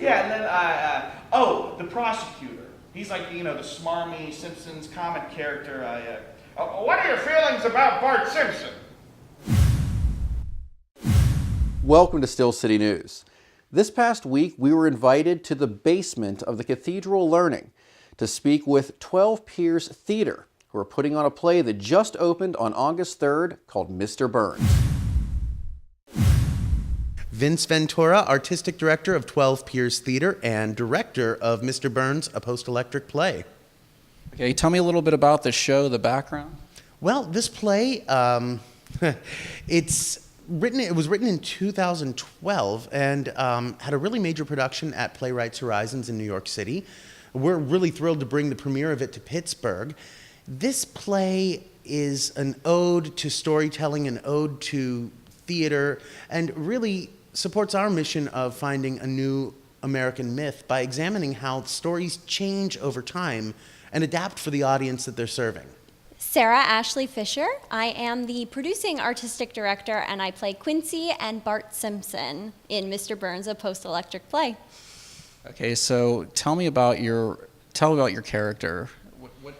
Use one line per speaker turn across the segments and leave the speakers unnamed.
Yeah, and then, oh, the prosecutor. He's like, the smarmy Simpsons comic character. What are your feelings about Bart Simpson?
Welcome to Still City News. This past week, we were invited to the basement of the Cathedral Learning to speak with 12 Piers Theater, who are putting on a play that just opened on August 3rd called Mr. Burns.
Vince Ventura, Artistic Director of 12 Piers Theater and Director of Mr. Burns, a post-electric play.
Okay, tell me a little bit about the show, the background.
Well, this play, it was written in 2012 and had a really major production at Playwrights Horizons in New York City. We're really thrilled to bring the premiere of it to Pittsburgh. This play is an ode to storytelling, an ode to theater, and really supports our mission of finding a new American myth by examining how stories change over time and adapt for the audience that they're serving.
Sarah Ashley Fisher. I am the producing artistic director, and I play Quincy and Bart Simpson in Mr. Burns, a post-electric play.
Okay, so tell me about your character. What role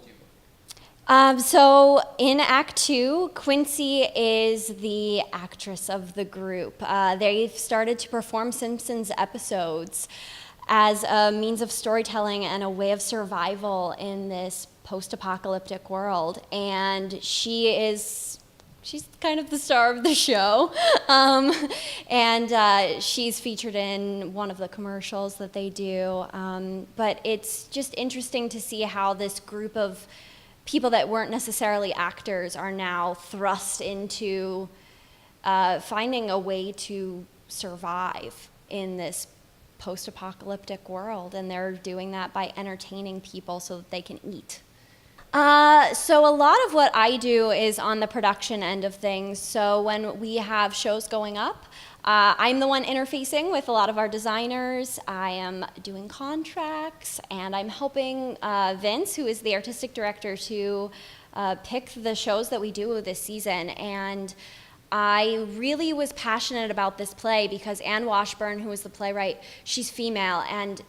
do you?
So in Act 2, Quincy is the actress of the group. They've started to perform Simpsons episodes as a means of storytelling and a way of survival in this post-apocalyptic world. And she's kind of the star of the show. And she's featured in one of the commercials that they do. But it's just interesting to see how this group of people that weren't necessarily actors are now thrust into finding a way to survive in this post-apocalyptic world, and they're doing that by entertaining people so that they can eat. So a lot of what I do is on the production end of things. So when we have shows going up, I'm the one interfacing with a lot of our designers. I am doing contracts, and I'm helping Vince, who is the artistic director, to pick the shows that we do this season. And I really was passionate about this play because Anne Washburn, who is the playwright, she's female. And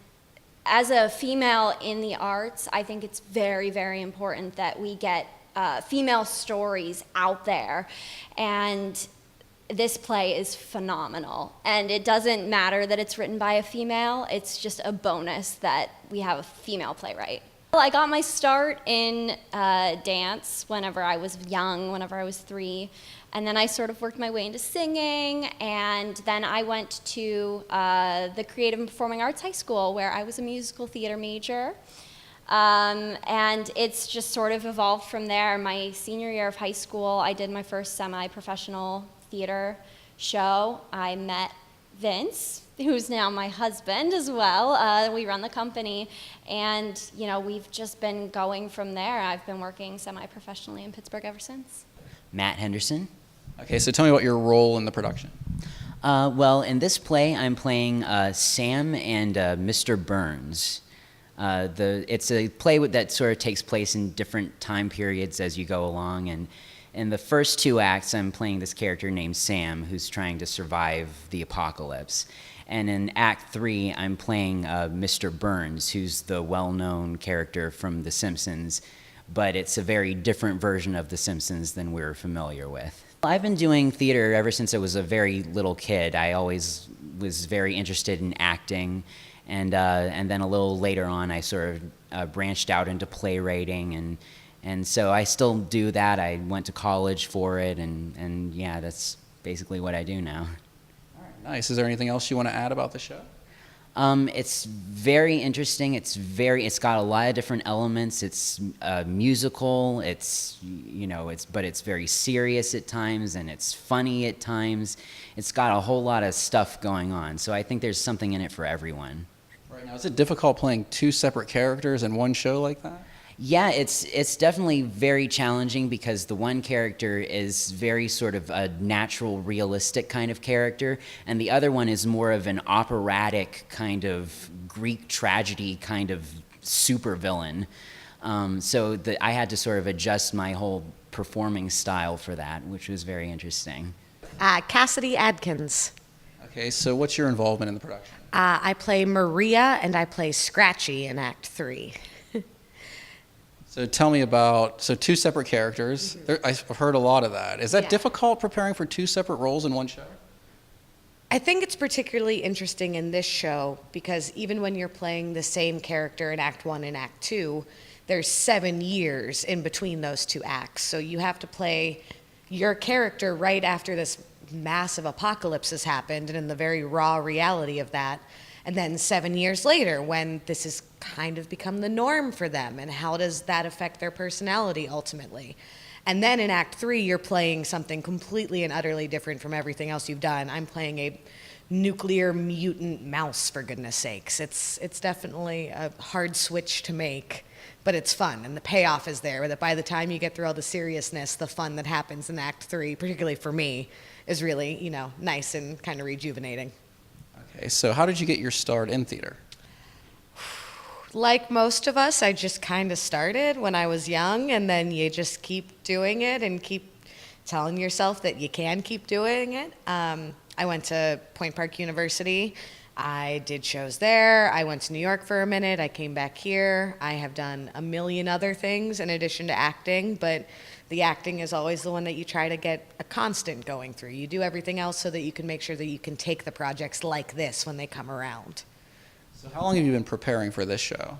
as a female in the arts, I think it's very, very important that we get female stories out there. And this play is phenomenal. And it doesn't matter that it's written by a female, it's just a bonus that we have a female playwright. Well, I got my start in dance whenever I was young, whenever I was 3. And then I sort of worked my way into singing, and then I went to the Creative and Performing Arts High School, where I was a musical theater major. And it's just sort of evolved from there. My senior year of high school, I did my first semi-professional theater show. I met Vince, who's now my husband as well. We run the company, and we've just been going from there. I've been working semi-professionally in Pittsburgh ever since.
Matt Henderson.
Okay, so tell me about your role in the production.
Well, in this play, I'm playing Sam and Mr. Burns. It's a play that sort of takes place in different time periods as you go along, and in the first 2 acts, I'm playing this character named Sam, who's trying to survive the apocalypse. And in Act 3, I'm playing Mr. Burns, who's the well-known character from The Simpsons, but it's a very different version of The Simpsons than we're familiar with. I've been doing theater ever since I was a very little kid. I always was very interested in acting, and then a little later on, I sort of branched out into playwriting, and so I still do that. I went to college for it, and yeah, that's basically what I do now.
All right, nice. Is there anything else you want to add about the show?
It's very interesting. It's got a lot of different elements. It's musical. But it's very serious at times, and it's funny at times. It's got a whole lot of stuff going on. So I think there's something in it for everyone.
Right now, is it difficult playing 2 separate characters in one show like that?
Yeah, it's definitely very challenging because the one character is very sort of a natural, realistic kind of character, and the other one is more of an operatic kind of Greek tragedy kind of supervillain. So I had to sort of adjust my whole performing style for that, which was very interesting.
Cassidy Adkins.
Okay, so what's your involvement in the production?
I play Maria, and I play Scratchy in Act 3.
So tell me about, so two separate characters. I've heard a lot of that. Is that
Yeah.
difficult preparing for two separate roles in one show?
I think it's particularly interesting in this show because even when you're playing the same character in Act 1 and Act 2, there's 7 years in between those two acts. So you have to play your character right after this massive apocalypse has happened and in the very raw reality of that. And then 7 years later, when this has kind of become the norm for them, and how does that affect their personality ultimately? And then in Act 3, you're playing something completely and utterly different from everything else you've done. I'm playing a nuclear mutant mouse, for goodness sakes. It's definitely a hard switch to make, but it's fun, and the payoff is there, that by the time you get through all the seriousness, the fun that happens in Act 3, particularly for me, is really, nice and kind of rejuvenating.
Okay, so how did you get your start in theater?
Like most of us, I just kind of started when I was young, and then you just keep doing it and keep telling yourself that you can keep doing it. I went to Point Park University. I did shows there. I went to New York for a minute. I came back here. I have done a million other things in addition to acting, but the acting is always the one that you try to get a constant going through. You do everything else so that you can make sure that you can take the projects like this when they come around.
So how long have you been preparing for this show?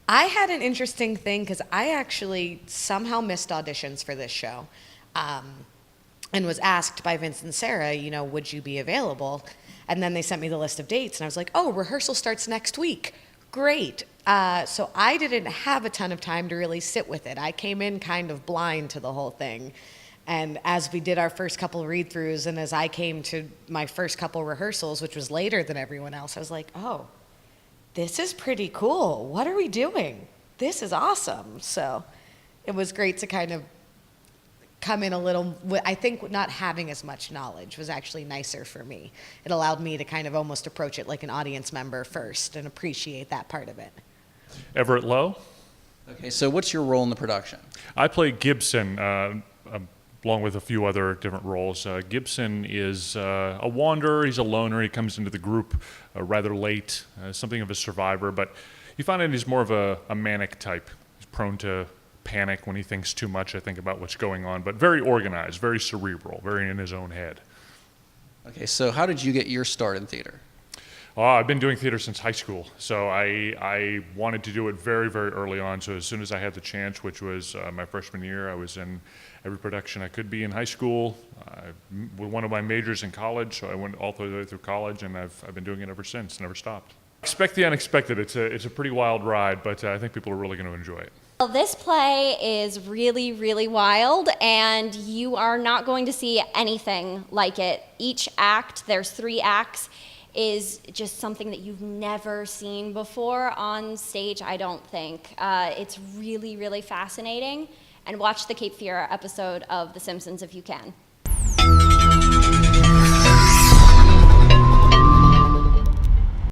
I had an interesting thing because I actually somehow missed auditions for this show and was asked by Vince and Sarah, would you be available? And then they sent me the list of dates, and I was like, oh, rehearsal starts next week. Great. So I didn't have a ton of time to really sit with it. I came in kind of blind to the whole thing. And as we did our first couple read-throughs, and as I came to my first couple rehearsals, which was later than everyone else, I was like, oh, this is pretty cool. What are we doing? This is awesome. So it was great to kind of come in a little, I think not having as much knowledge was actually nicer for me. It allowed me to kind of almost approach it like an audience member first and appreciate that part of it.
Everett Lowe.
Okay, so what's your role in the production?
I play Gibson, along with a few other different roles. Gibson is a wanderer. He's a loner. He comes into the group rather late, something of a survivor, but you find out he's more of a manic type. He's prone to panic when he thinks too much, I think, about what's going on, but very organized, very cerebral, very in his own head.
Okay, so how did you get your start in theater?
I've been doing theater since high school, so I wanted to do it very, very early on. So as soon as I had the chance, which was my freshman year, I was in every production I could be in high school. One of my majors in college, so I went all the way through college, and I've been doing it ever since, never stopped. Expect the unexpected. It's a pretty wild ride, but I think people are really going to enjoy it.
Well, this play is really, really wild, and you are not going to see anything like it. Each act, there's 3 acts, is just something that you've never seen before on stage, I don't think. It's really, really fascinating. And watch the Cape Fear episode of The Simpsons if you can.